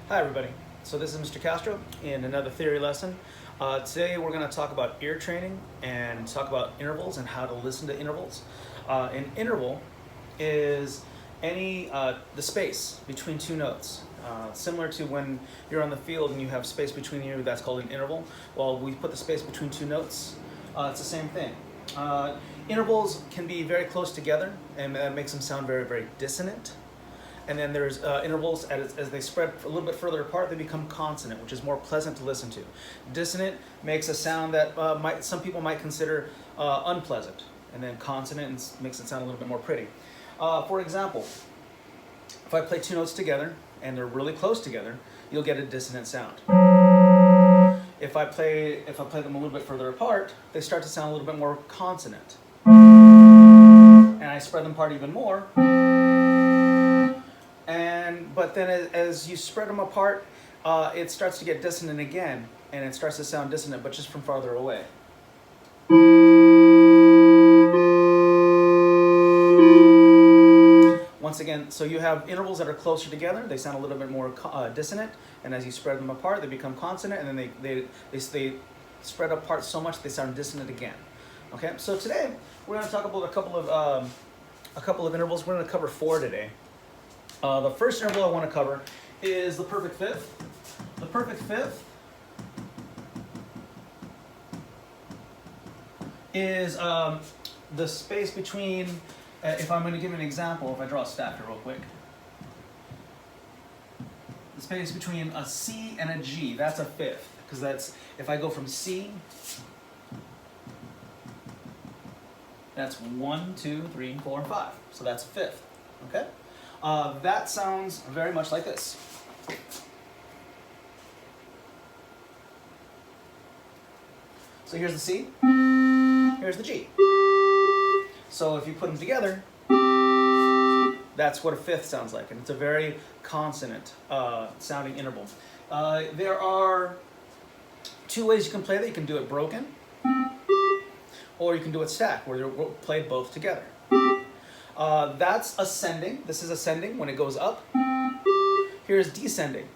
Hi everybody, so this is Mr. Castro in another theory lesson. Today we're going to talk about ear training and talk about intervals and how to listen to intervals. An interval is the space between two notes. Similar to when you're on the field and you have space between you, that's called an interval. Well, we put the space between two notes, it's the same thing. Intervals can be very close together and that makes them sound very, very dissonant. And then there's intervals, as they spread a little bit further apart, they become consonant, which is more pleasant to listen to. Dissonant makes a sound that some people might consider unpleasant. And then consonant makes it sound a little bit more pretty. For example, if I play two notes together and they're really close together, you'll get a dissonant sound. If I play them a little bit further apart, they start to sound a little bit more consonant. And I spread them apart even more. But then as you spread them apart, it starts to get dissonant again, and it starts to sound dissonant, but just from farther away. Once again, so you have intervals that are closer together, they sound a little bit more dissonant, and as you spread them apart, they become consonant, and then they spread apart so much they sound dissonant again. Okay, so today we're going to talk about a couple of intervals. We're going to cover 4 today. The first interval I want to cover is the perfect fifth. The perfect fifth is the space between, if I'm going to give an example, if I draw a staff here real quick. The space between a C and a G, that's a fifth. Because that's, if I go from C, that's 1, 2, 3, 4, and 5. So that's a fifth, okay? That sounds very much like this. So here's the C, here's the G. So if you put them together, that's what a fifth sounds like, and it's a very consonant sounding interval. There are 2 ways you can play that. You can do it broken, or you can do it stacked, where they're played both together. That's ascending. This is ascending when it goes up. Here's descending.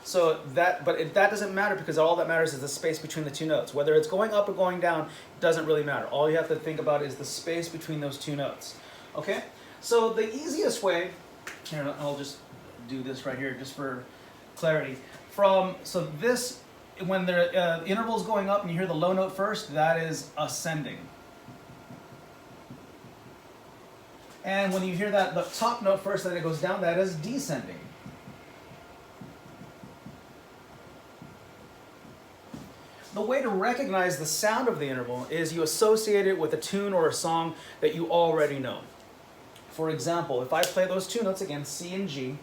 So that doesn't matter because all that matters is the space between the 2 notes. Whether it's going up or going down doesn't really matter. All you have to think about is the space between those 2 notes. Okay? So the easiest way, here I'll just do this right here just for clarity. So this, when the interval's going up and you hear the low note first, that is ascending. And when you hear that, the top note first, then it goes down, that is descending. The way to recognize the sound of the interval is you associate it with a tune or a song that you already know. For example, if I play those 2 notes again, C and G,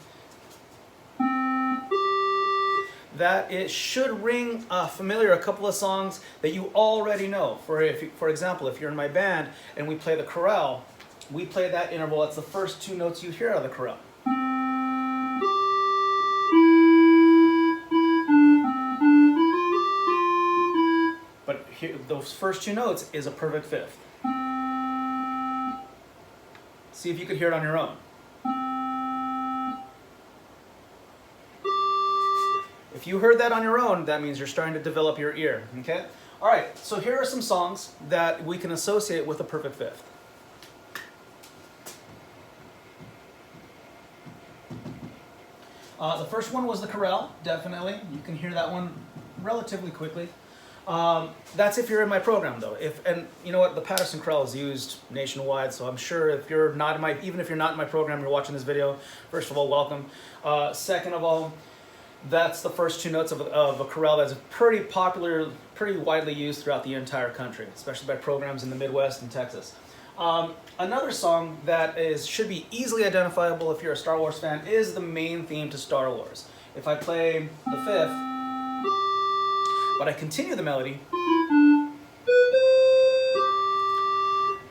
that it should ring familiar, a couple of songs that you already know. For example, if you're in my band and we play the chorale, we play that interval. That's the first 2 notes you hear out of the chorale. But here, those first 2 notes is a perfect fifth. See if you could hear it on your own. If you heard that on your own, that means you're starting to develop your ear. Okay? All right, so here are some songs that we can associate with a perfect fifth. The first one was the chorale, definitely. You can hear that one relatively quickly. That's if you're in my program, though. And you know what, the Patterson chorale is used nationwide, so I'm sure if you're not in my, even if you're not in my program, you're watching this video. First of all, welcome. Second of all, that's the first 2 notes of a chorale that's pretty popular, pretty widely used throughout the entire country, especially by programs in the Midwest and Texas. Another song that should be easily identifiable if you're a Star Wars fan is the main theme to Star Wars. If I play the fifth, but I continue the melody,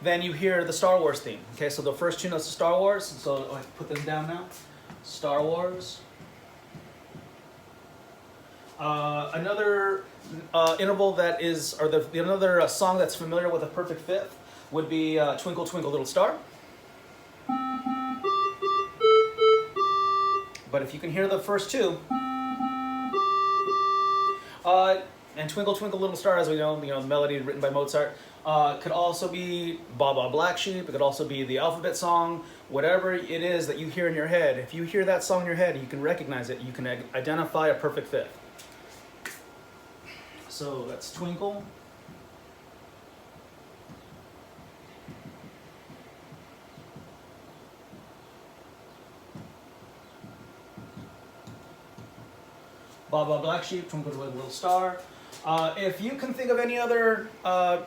then you hear the Star Wars theme. Okay, so the first 2 notes of Star Wars, so I put this down now. Star Wars. Another interval that is, or another song that's familiar with a perfect fifth would be Twinkle Twinkle Little Star. But if you can hear the first two, and Twinkle Twinkle Little Star, as we know, the melody written by Mozart, could also be Baa Baa Black Sheep. It could also be the alphabet song. Whatever it is that you hear in your head, if you hear that song in your head, you can recognize it. You can identify a perfect fifth. So that's Twinkle. Baa Baa Black Sheep, Twinkle Twinkle Little Star. If you can think of any other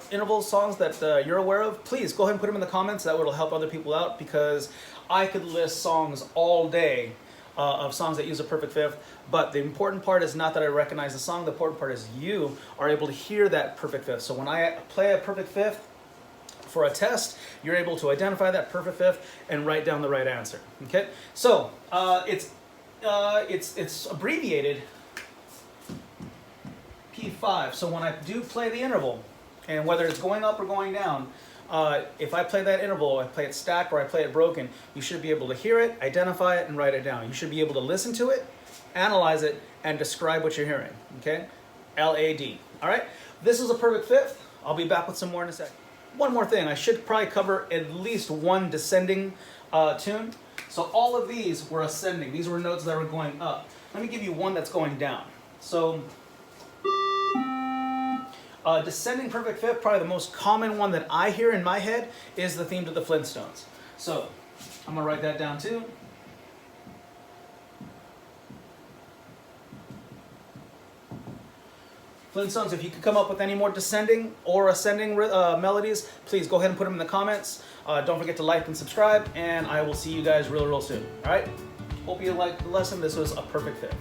interval songs that you're aware of, please go ahead and put them in the comments. That will help other people out, because I could list songs all day of songs that use a perfect fifth. But the important part is not that I recognize the song. The important part is you are able to hear that perfect fifth. So when I play a perfect fifth for a test, you're able to identify that perfect fifth and write down the right answer. Okay, so it's abbreviated P5. So when I do play the interval, and whether it's going up or going down, if I play that interval, I play it stacked or I play it broken, you should be able to hear it, identify it, and write it down. You should be able to listen to it, analyze it, and describe what you're hearing. Okay, LAD. All right, this is a perfect fifth. I'll be back with some more in a second. One more thing, I should probably cover at least one descending tune. So all of these were ascending. These were notes that were going up. Let me give you one that's going down. So descending perfect fifth, probably the most common one that I hear in my head, is the theme to the Flintstones. So I'm gonna write that down too. Flintstones, if you could come up with any more descending or ascending melodies, please go ahead and put them in the comments. Don't forget to like and subscribe, and I will see you guys real soon. All right? Hope you liked the lesson. This was a perfect fifth.